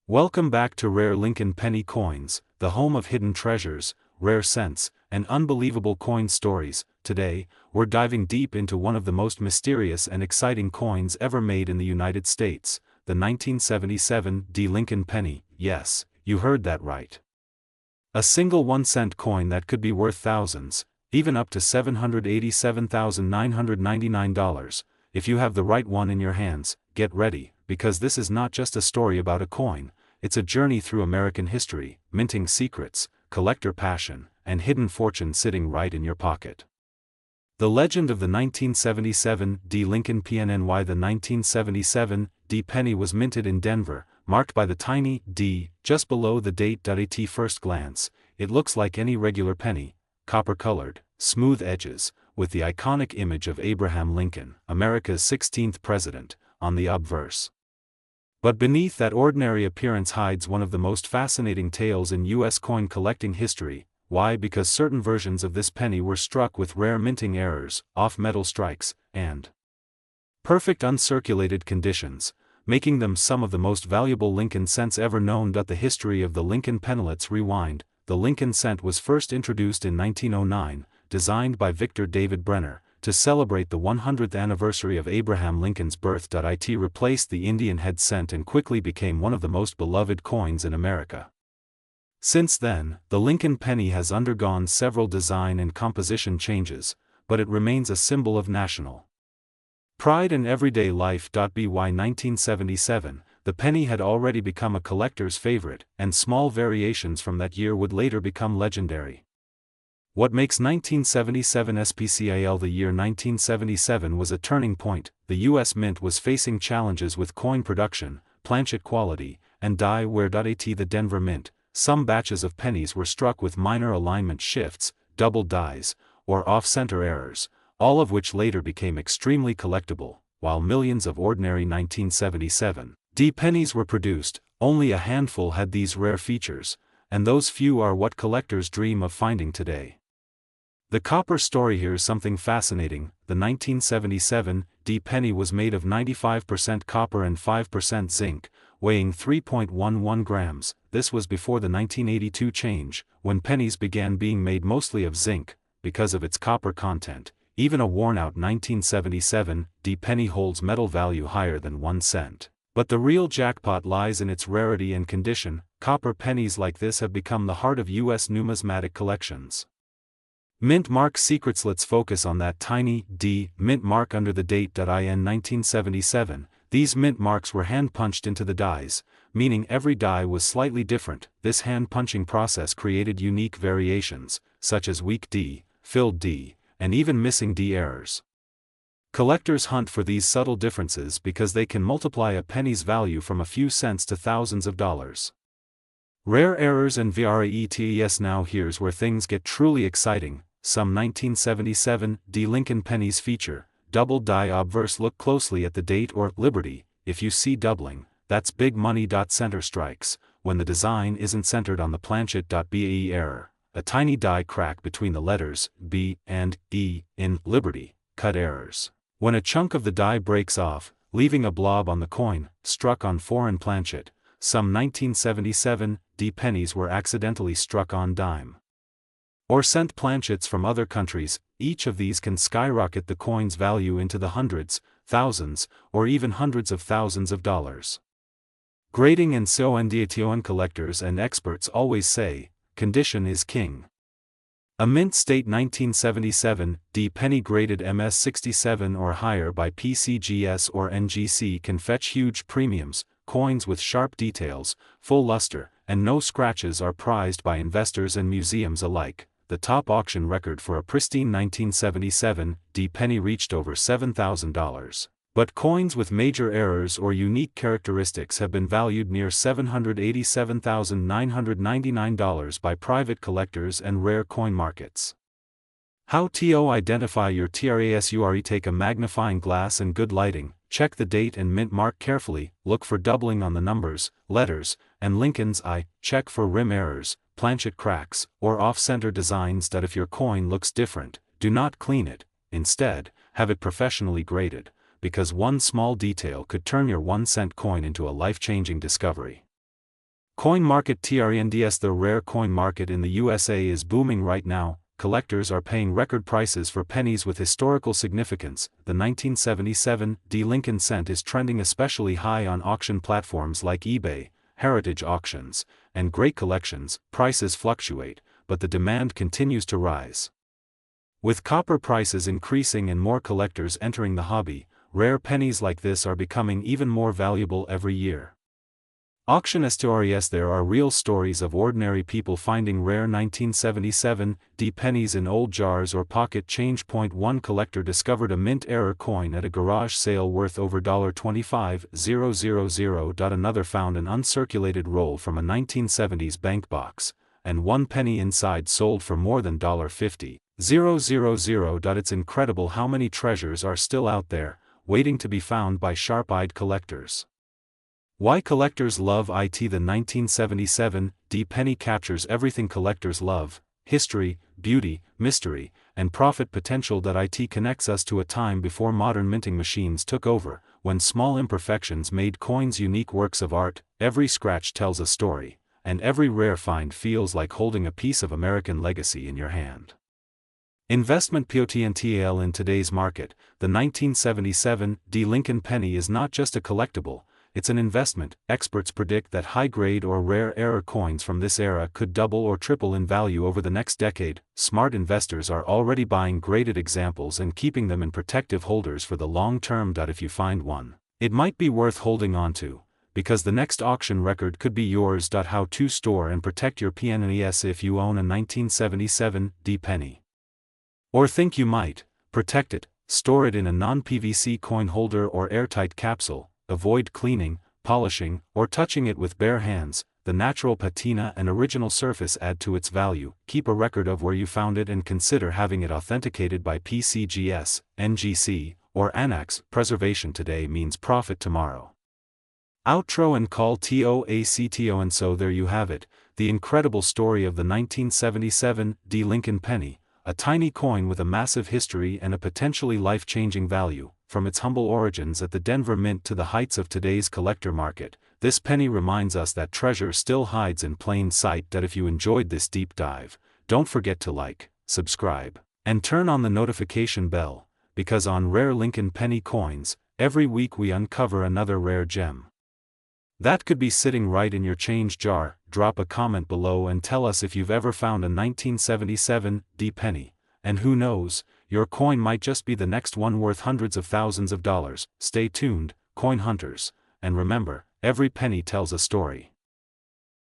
Welcome back to Rare Lincoln Penny Coins, the home of hidden treasures, rare cents, and unbelievable coin stories. Today, we're diving deep into one of the most mysterious and exciting coins ever made in the United States, the 1977 Lincoln Penny. Yes, you heard that right. A single 1-cent coin that could be worth thousands, even up to $787,999. If you have the right one in your hands, get ready, because this is not just a story about a coin. It's a journey through American history, minting secrets, collector passion, and hidden fortune sitting right in your pocket. The legend of the 1977 Lincoln PNNY. The 1977 penny was minted in Denver, marked by the tiny D just below the date. At first glance, it looks like any regular penny, copper-colored, smooth edges, with the iconic image of Abraham Lincoln, America's 16th president, on the obverse. But beneath that ordinary appearance hides one of the most fascinating tales in U.S. coin collecting history. Why? Because certain versions of this penny were struck with rare minting errors, off-metal strikes, and perfect uncirculated conditions, making them some of the most valuable Lincoln cents ever known. The history of the Lincoln penny. Let's rewind. The Lincoln cent was first introduced in 1909, designed by Victor David Brenner, to celebrate the 100th anniversary of Abraham Lincoln's birth. It replaced the Indian head cent and quickly became one of the most beloved coins in America. Since then, the Lincoln penny has undergone several design and composition changes, but it remains a symbol of national pride in everyday life. By 1977, the penny had already become a collector's favorite, and small variations from that year would later become legendary. What makes 1977 special? The year 1977 was a turning point. The U.S. Mint was facing challenges with coin production, planchet quality, and die wear. At the Denver Mint, some batches of pennies were struck with minor alignment shifts, double dies, or off-center errors, all of which later became extremely collectible. While millions of ordinary 1977 pennies were produced, only a handful had these rare features, and those few are what collectors dream of finding today. The copper story. Here's something fascinating. The 1977 penny was made of 95% copper and 5% zinc, weighing 3.11 grams. This was before the 1982 change, when pennies began being made mostly of zinc, because of its copper content. Even a worn-out 1977 penny holds metal value higher than 1 cent. But the real jackpot lies in its rarity and condition. Copper pennies like this have become the heart of U.S. numismatic collections. Mint mark secrets. Let's focus on that tiny D mint mark under the date. In 1977, these mint marks were hand-punched into the dies, meaning every die was slightly different. This hand-punching process created unique variations, such as weak D, filled D, and even missing D errors. Collectors hunt for these subtle differences because they can multiply a penny's value from a few cents to thousands of dollars. Rare errors and VRAETES. Now here's where things get truly exciting. Some 1977 Lincoln pennies feature double die obverse. Look closely at the date or Liberty. If you see doubling, that's big money. Center strikes, when the design isn't centered on the planchet. BAE error, a tiny die crack between the letters B and E in Liberty. Cut errors, when a chunk of the die breaks off, leaving a blob on the coin. Struck on foreign planchet. Some 1977 pennies were accidentally struck on dime or sent planchets from other countries. Each of these can skyrocket the coin's value into the hundreds, thousands, or even hundreds of thousands of dollars. Grading and CONDATION. Collectors and experts always say, condition is king. A mint state 1977 penny graded MS67 or higher by PCGS or NGC can fetch huge premiums. Coins with sharp details, full luster, and no scratches are prized by investors and museums alike. The top auction record for a pristine 1977 penny reached over $7,000. But coins with major errors or unique characteristics have been valued near $787,999 by private collectors and rare coin markets. How to identify your TRASURE? Take a magnifying glass and good lighting, check the date and mint mark carefully, look for doubling on the numbers, letters, and Lincoln's eye, check for rim errors, planchet cracks, or off-center designs. If your coin looks different, do not clean it. Instead, have it professionally graded, because one small detail could turn your 1-cent coin into a life-changing discovery. Coin market trends. The rare coin market in the USA is booming right now. Collectors are paying record prices for pennies with historical significance. The 1977 D Lincoln cent is trending especially high on auction platforms like eBay, heritage auctions, and great collections. Prices fluctuate, but the demand continues to rise. With copper prices increasing and more collectors entering the hobby, rare pennies like this are becoming even more valuable every year. Auction stories. There are real stories of ordinary people finding rare 1977 D pennies in old jars or pocket change. One collector discovered a mint-era coin at a garage sale worth over $25,000. Another found an uncirculated roll from a 1970s bank box, and 1 penny inside sold for more than $50,000. It's incredible how many treasures are still out there, waiting to be found by sharp-eyed collectors. Why collectors love it. The 1977 D penny captures everything collectors love: history, beauty, mystery, and profit potential. It connects us to a time before modern minting machines took over, when small imperfections made coins unique works of art. Every scratch tells a story, and every rare find feels like holding a piece of American legacy in your hand. Investment potential. In today's market, the 1977 D Lincoln penny is not just a collectible, it's an investment. Experts predict that high-grade or rare coins from this era could double or triple in value over the next decade. Smart investors are already buying graded examples and keeping them in protective holders for the long term. If you find one, it might be worth holding on to, because the next auction record could be yours. How to store and protect your pennies. If you own a 1977 D penny, or think you might, protect it. Store it in a non-PVC coin holder or airtight capsule. Avoid cleaning, polishing, or touching it with bare hands. The natural patina and original surface add to its value. Keep a record of where you found it and consider having it authenticated by PCGS, NGC, or ANAX. Preservation today means profit tomorrow. Outro and call to acto. And so there you have it, the incredible story of the 1977 D Lincoln penny, a tiny coin with a massive history and a potentially life-changing value. From its humble origins at the Denver Mint to the heights of today's collector market, this penny reminds us that treasure still hides in plain sight. If you enjoyed this deep dive, don't forget to like, subscribe, and turn on the notification bell, because on Rare Lincoln Penny Coins, every week we uncover another rare gem that could be sitting right in your change jar. Drop a comment below and tell us if you've ever found a 1977 D penny, and who knows, your coin might just be the next one worth hundreds of thousands of dollars. Stay tuned, coin hunters, and remember, every penny tells a story.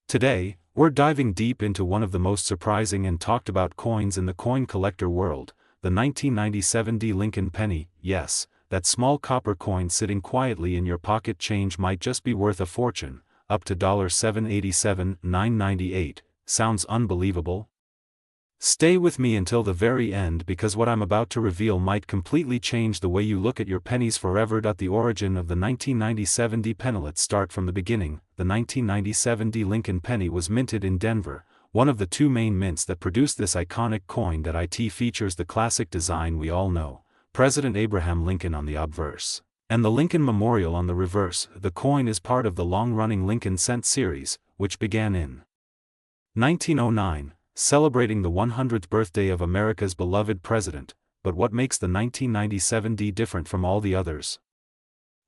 Today, we're diving deep into one of the most surprising and talked about coins in the coin collector world, the 1997 D Lincoln penny. Yes, that small copper coin sitting quietly in your pocket change might just be worth a fortune, up to $787,998. Sounds unbelievable? Stay with me until the very end, because what I'm about to reveal might completely change the way you look at your pennies forever. The origin of the 1997 D penny. Let's start from the beginning. The 1997 D Lincoln penny was minted in Denver, one of the two main mints that produced this iconic coin. It features the classic design we all know: President Abraham Lincoln on the obverse, and the Lincoln Memorial on the reverse. The coin is part of the long-running Lincoln cent series, which began in 1909. Celebrating the 100th birthday of America's beloved president. But what makes the 1997 D different from all the others?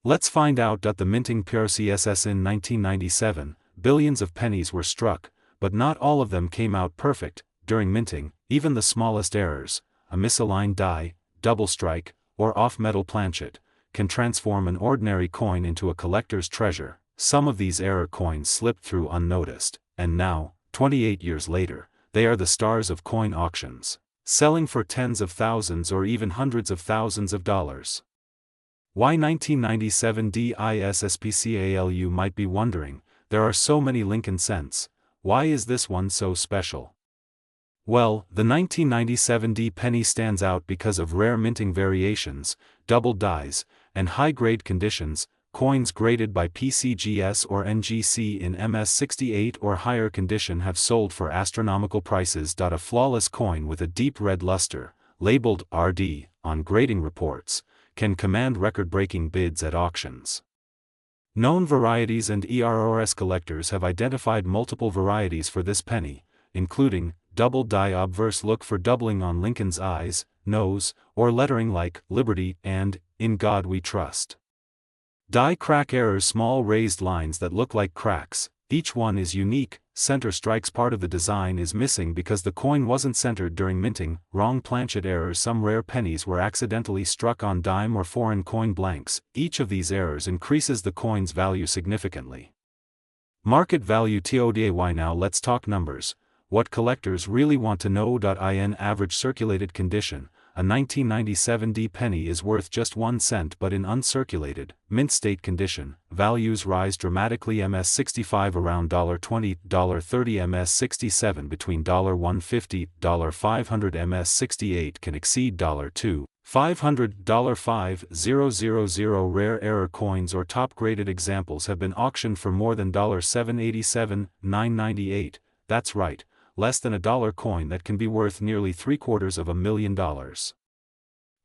Let's find out. The minting process. In 1997, billions of pennies were struck, but not all of them came out perfect. During minting, even the smallest errors, a misaligned die, double strike, or off-metal planchet, can transform an ordinary coin into a collector's treasure. Some of these error coins slipped through unnoticed, and now, 28 years later, they are the stars of coin auctions, selling for tens of thousands or even hundreds of thousands of dollars. Why 1997 DISSPCAL? You might be wondering, there are so many Lincoln cents, why is this one so special? Well, the 1997 D penny stands out because of rare minting variations, double dies, and high-grade conditions. Coins graded by PCGS or NGC in MS68 or higher condition have sold for astronomical prices. A flawless coin with a deep red luster, labeled RD, on grading reports, can command record-breaking bids at auctions. Known varieties and EROS collectors have identified multiple varieties for this penny, including double die obverse. Look for doubling on Lincoln's eyes, nose, or lettering like Liberty and In God We Trust. Die crack errors, small raised lines that look like cracks. Each one is unique. Center strikes, part of the design is missing because the coin wasn't centered during minting. Wrong planchet errors, some rare pennies were accidentally struck on dime or foreign coin blanks. Each of these errors increases the coin's value significantly. Market value TODAY. Now let's talk numbers. What collectors really want to know. In average circulated condition, a 1997 D penny is worth just 1 cent, but in uncirculated, mint state condition, values rise dramatically. MS65 around $20, $30, MS67 between $150, $500, MS68 can exceed $2, $500, $5,000. Rare error coins or top-graded examples have been auctioned for more than $787, $998, that's right, less than a dollar coin that can be worth nearly $750,000.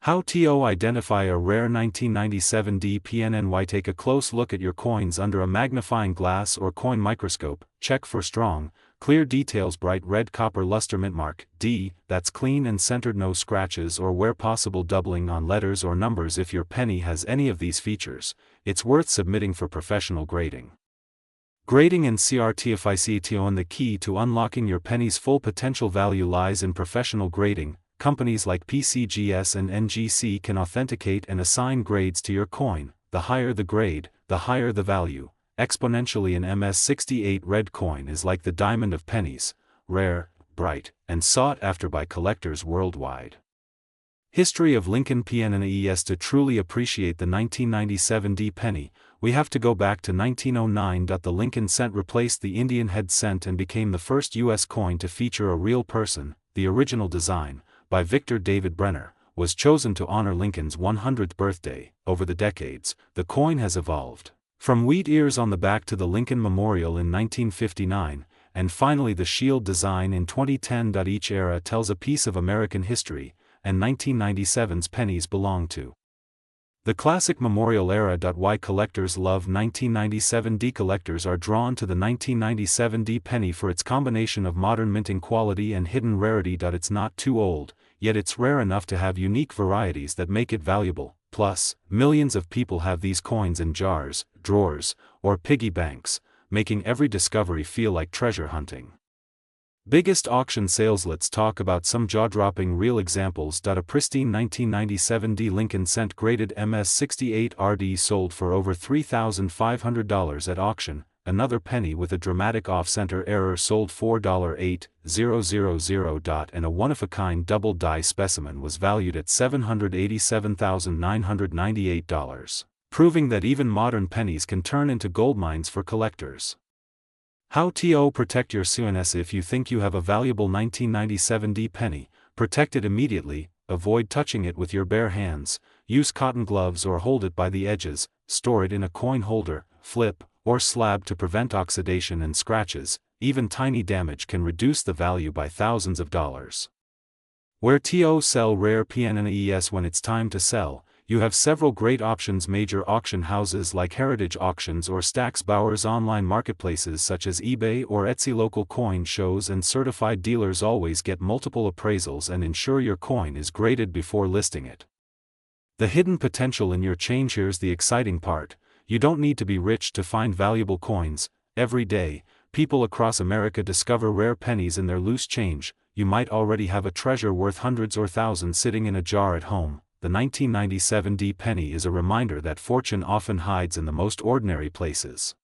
How to identify a rare 1997 D PNNY. Take a close look at your coins under a magnifying glass or coin microscope. Check for strong, clear details, bright red copper luster, mint mark D, that's clean and centered, no scratches, or where possible doubling on letters or numbers. If your penny has any of these features, it's worth submitting for professional grading. Grading and certification. The key to unlocking your penny's full potential value lies in professional grading. Companies like PCGS and NGC can authenticate and assign grades to your coin. The higher the grade, the higher the value. Exponentially. An MS68 red coin is like the diamond of pennies, rare, bright, and sought after by collectors worldwide. History of Lincoln PNNES. To truly appreciate the 1997 D penny, we have to go back to 1909. The Lincoln cent replaced the Indian head cent and became the first U.S. coin to feature a real person. The original design, by Victor David Brenner, was chosen to honor Lincoln's 100th birthday. Over the decades, the coin has evolved from wheat ears on the back to the Lincoln Memorial in 1959, and finally the shield design in 2010. Each era tells a piece of American history, and 1997's pennies belong to the classic memorial era. Why collectors love 1997 D. Collectors are drawn to the 1997 D penny for its combination of modern minting quality and hidden rarity. It's not too old, yet it's rare enough to have unique varieties that make it valuable. Plus, millions of people have these coins in jars, drawers, or piggy banks, making every discovery feel like treasure hunting. Biggest auction sales. Let's talk about some jaw-dropping real examples. A pristine 1997 D Lincoln cent graded MS68 RD sold for over $3,500 at auction. Another penny with a dramatic off-center error sold for $8,000. And a one-of-a-kind double die specimen was valued at $787,998, proving that even modern pennies can turn into gold mines for collectors. How to protect your CNS. If you think you have a valuable 1997 D penny, protect it immediately. Avoid touching it with your bare hands. Use cotton gloves or hold it by the edges. Store it in a coin holder, flip, or slab to prevent oxidation and scratches. Even tiny damage can reduce the value by thousands of dollars. Where to sell rare PNNES. When it's time to sell, you have several great options. Major auction houses like Heritage Auctions or Stack's Bowers, online marketplaces such as eBay or Etsy, local coin shows, and certified dealers always get multiple appraisals and ensure your coin is graded before listing it. The hidden potential in your change. Here's the exciting part. You don't need to be rich to find valuable coins. Every day, people across America discover rare pennies in their loose change. You might already have a treasure worth hundreds or thousands sitting in a jar at home. The 1997 D penny is a reminder that fortune often hides in the most ordinary places.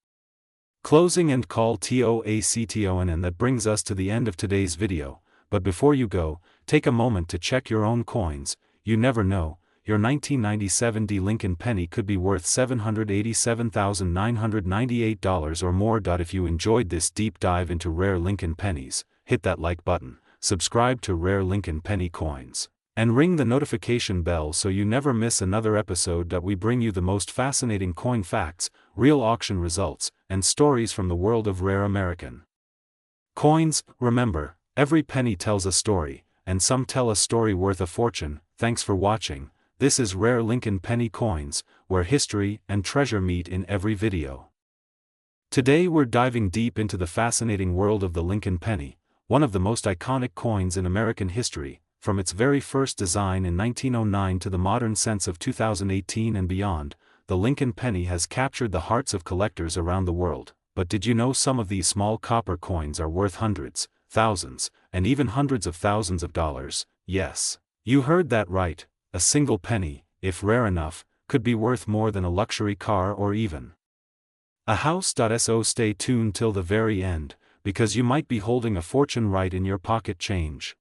Closing and call to action. And that brings us to the end of today's video, but before you go, take a moment to check your own coins. You never know, your 1997 D Lincoln penny could be worth $787,998 or more. If you enjoyed this deep dive into rare Lincoln pennies, hit that like button, subscribe to Rare Lincoln Penny Coins, and ring the notification bell so you never miss another episode. We bring you the most fascinating coin facts, real auction results, and stories from the world of rare American coins. Remember, every penny tells a story, and some tell a story worth a fortune. Thanks for watching. This is Rare Lincoln Penny Coins, where history and treasure meet in every video. Today we're diving deep into the fascinating world of the Lincoln penny, one of the most iconic coins in American history, from its very first design in 1909 to the modern sense of 2018 and beyond. The Lincoln penny has captured the hearts of collectors around the world. But did you know some of these small copper coins are worth hundreds, thousands, and even hundreds of thousands of dollars? Yes, you heard that right. A single penny, if rare enough, could be worth more than a luxury car or even a house. So stay tuned till the very end, because you might be holding a fortune right in your pocket change.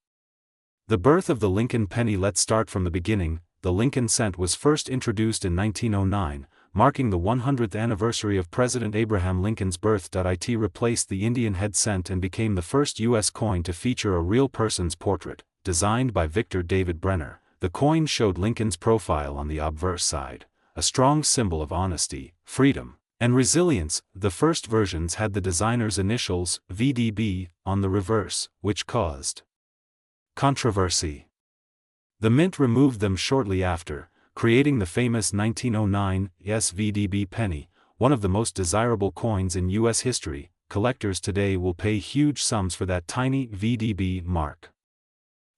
The birth of the Lincoln penny. Let's start from the beginning. The Lincoln cent was first introduced in 1909, marking the 100th anniversary of President Abraham Lincoln's birth. It replaced the Indian head cent and became the first U.S. coin to feature a real person's portrait, designed by Victor David Brenner. The coin showed Lincoln's profile on the obverse side, a strong symbol of honesty, freedom, and resilience. The first versions had the designer's initials, VDB, on the reverse, which caused controversy. The mint removed them shortly after, creating the famous 1909 VDB penny, one of the most desirable coins in U.S. history. Collectors today will pay huge sums for that tiny VDB mark.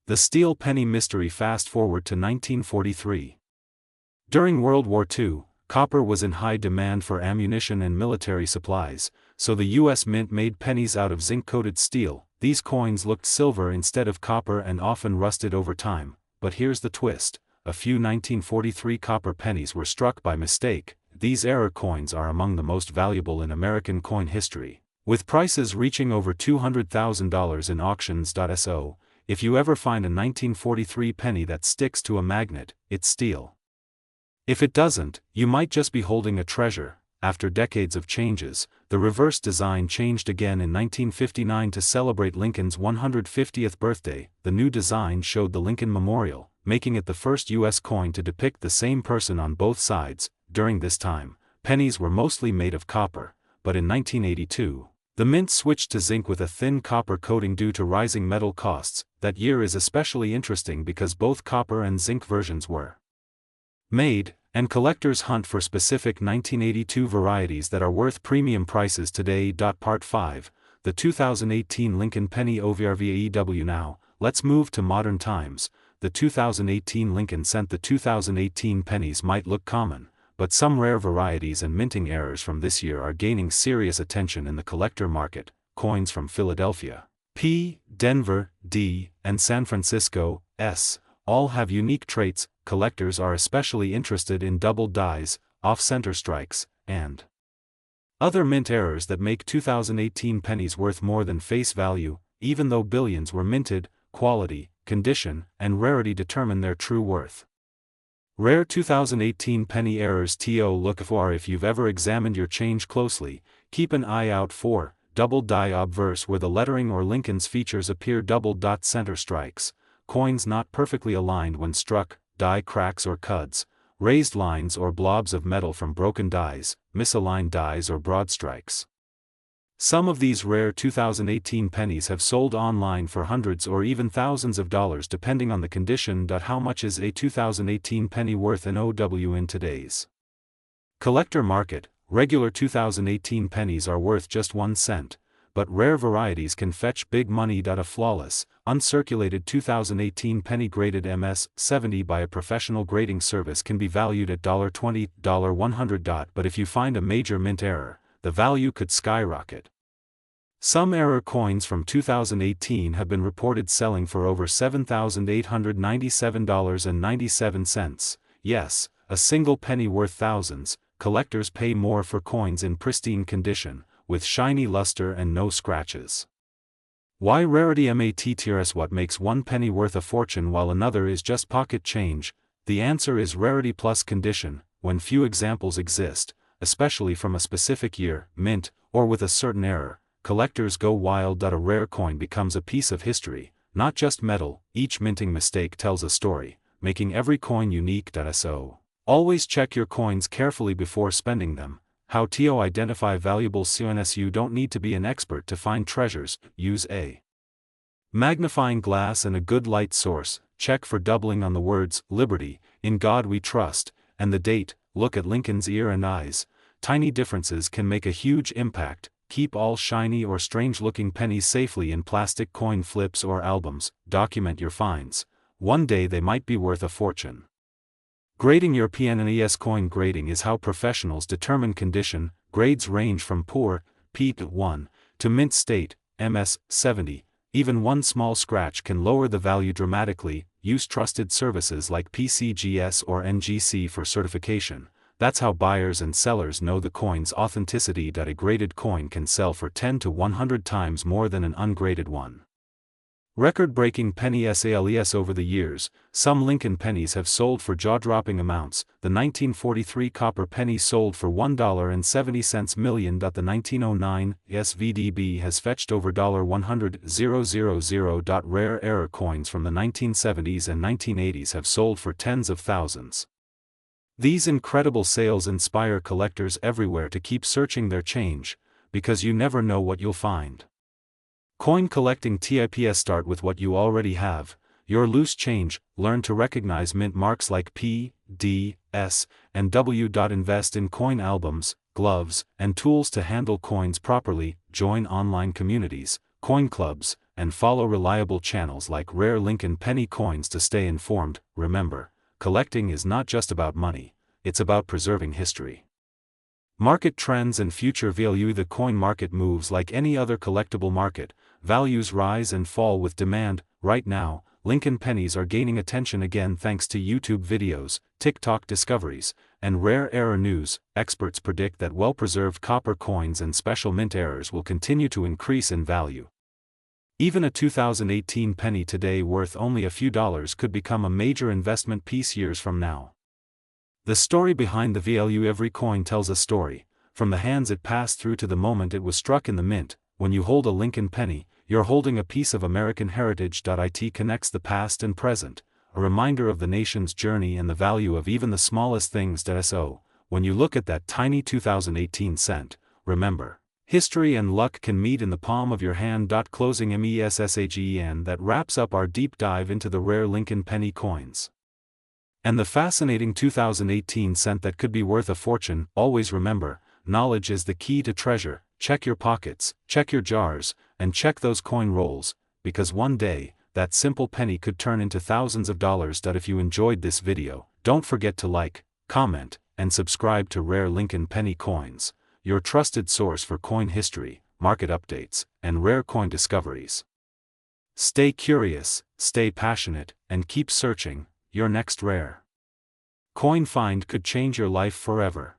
The steel penny mystery. Fast forward to 1943. During World War II, copper was in high demand for ammunition and military supplies, so the U.S. Mint made pennies out of zinc-coated steel. These coins looked silver instead of copper and often rusted over time. But here's the twist. A few 1943 copper pennies were struck by mistake. These error coins are among the most valuable in American coin history, with prices reaching over $200,000 in auctions. So, if you ever find a 1943 penny that sticks to a magnet, it's steal. If it doesn't, you might just be holding a treasure. After decades of changes, the reverse design changed again in 1959 to celebrate Lincoln's 150th birthday. The new design showed the Lincoln Memorial, making it the first U.S. coin to depict the same person on both sides. During this time, pennies were mostly made of copper, but in 1982, the mint switched to zinc with a thin copper coating due to rising metal costs. That year is especially interesting because both copper and zinc versions were made, and collectors hunt for specific 1982 varieties that are worth premium prices today. Part 5. The 2018 Lincoln Penny OVRVAEW. Now, let's move to modern times. The 2018 Lincoln cent. The 2018 pennies might look common, but some rare varieties and minting errors from this year are gaining serious attention in the collector market. Coins from Philadelphia, P, Denver, D, and San Francisco, S, all have unique traits. Collectors are especially interested in double dies, off-center strikes, and other mint errors that make 2018 pennies worth more than face value. Even though billions were minted, quality, condition, and rarity determine their true worth. Rare 2018 penny errors to look for. If you've ever examined your change closely, keep an eye out for double die obverse where the lettering or Lincoln's features appear. Double dot center strikes, coins not perfectly aligned when struck, die cracks or cuds, raised lines or blobs of metal from broken dies, misaligned dies or broad strikes. Some of these rare 2018 pennies have sold online for hundreds or even thousands of dollars depending on the condition. How much is a 2018 penny worth in OW in today's collector market? Regular 2018 pennies are worth just 1 cent, but rare varieties can fetch big money. A flawless, uncirculated 2018 penny graded MS-70 by a professional grading service can be valued at $20, $100. But if you find a major mint error, the value could skyrocket. Some error coins from 2018 have been reported selling for over $7,897.97. Yes, a single penny worth thousands. Collectors pay more for coins in pristine condition, with shiny luster and no scratches. Why rarity matters? What makes one penny worth a fortune while another is just pocket change? The answer is rarity plus condition. When few examples exist, especially from a specific year, mint, or with a certain error, collectors go wild. A rare coin becomes a piece of history, not just metal. Each minting mistake tells a story, making every coin unique. So, always check your coins carefully before spending them. How to identify valuable coins? You don't need to be an expert to find treasures. Use a magnifying glass and a good light source. check for doubling on the words, Liberty, In God We Trust, and the date, look at Lincoln's ear and eyes. Tiny differences can make a huge impact. Keep all shiny or strange-looking pennies safely in plastic coin flips or albums. Document your finds. One day they might be worth a fortune. Grading your Pennies coin. Grading is how professionals determine condition. Grades range from poor, P1, to mint state, MS 70. Even one small scratch can lower the value dramatically. Use trusted services like PCGS or NGC for certification. That's how buyers and sellers know the coin's authenticity. A graded coin can sell for 10 to 100 times more than an ungraded one. Record-breaking penny sales. Over the years, some Lincoln pennies have sold for jaw-dropping amounts. The 1943 copper penny sold for $1.70 million. The 1909 SVDB has fetched over $100,000. Rare error coins from the 1970s and 1980s have sold for tens of thousands. These incredible sales inspire collectors everywhere to keep searching their change, because you never know what you'll find. Coin collecting tips. Start with what you already have, your loose change. Learn to recognize mint marks like P, D, S, and W. Invest in coin albums, gloves, and tools to handle coins properly. Join online communities, coin clubs, and follow reliable channels like Rare Lincoln Penny Coins to stay informed. Remember, collecting is not just about money, it's about preserving history. Market trends and future value. The coin market moves like any other collectible market. Values rise and fall with demand. Right now, Lincoln pennies are gaining attention again thanks to YouTube videos, TikTok discoveries, and rare error news. Experts predict that well-preserved copper coins and special mint errors will continue to increase in value. Even a 2018 penny today worth only a few dollars could become a major investment piece years from now. The story behind the value. Every coin tells a story, from the hands it passed through to the moment it was struck in the mint. When you hold a Lincoln penny, you're holding a piece of American heritage. It connects the past and present, a reminder of the nation's journey and the value of even the smallest things. So, when you look at that tiny 2018 cent, remember, history and luck can meet in the palm of your hand. Closing MESSAGEN. That wraps up our deep dive into the rare Lincoln penny coins and the fascinating 2018 cent that could be worth a fortune. Always remember, knowledge is the key to treasure. Check your pockets, check your jars, and check those coin rolls, because one day, that simple penny could turn into thousands of dollars. If you enjoyed this video, don't forget to like, comment, and subscribe to Rare Lincoln Penny Coins, your trusted source for coin history, market updates, and rare coin discoveries. Stay curious, stay passionate, and keep searching. Your next rare coin find could change your life forever.